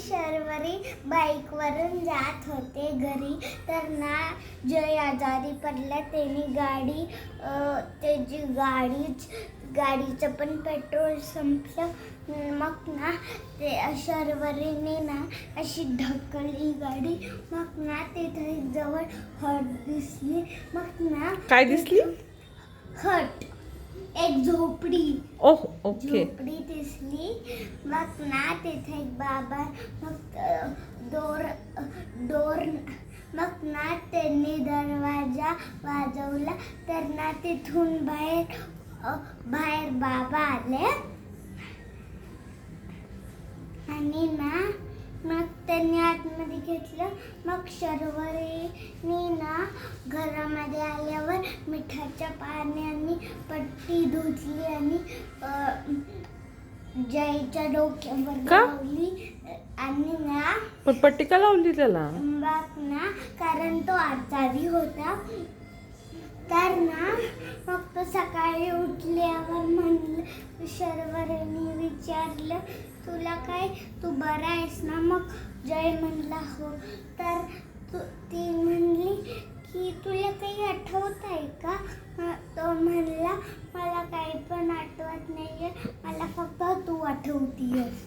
शर्वरी बाईकवरून जात होते घरी, तर ना जय आजारी पडला. त्याची गाडीचं पण पेट्रोल संपलं. मग ना ते शर्वरीने ना अशी ढकलली गाडी. मग ना तिथे जवळ हट दिसली. मग ना काय दिसली? हट, एक झोपडी. ओह, ओके. झोपडी दिसली. मग ना तिथे एक बाबा. मग डोर मग ना त्यांनी दरवाजा वाजवला, तर ना तिथून बाहेर बाबा आले. आणि ना मग त्यांनी आतमध्ये घेतलं. मग शर्वरीने ना घरामध्ये आल्यावर मिठाच्या पाण्याने पट्टी धुतली आणि जयच्या डोक्यावर लावली. आणि ना पण पट्टी का लावली त्याला? मग ना कारण तो आजारी होता. तर ना मग तो सकाळी उठल्यावर म्हणलं, शर्वरीने विचारलं, तुला काय, तू बरा आहेस ना? मग जय म्हणला हो. तर ती म्हणली की तुला काही आठवत आहे का? तो म्हणला, मला काही पण आठवत नाहीये, मला फक्त तू आठवतीयस.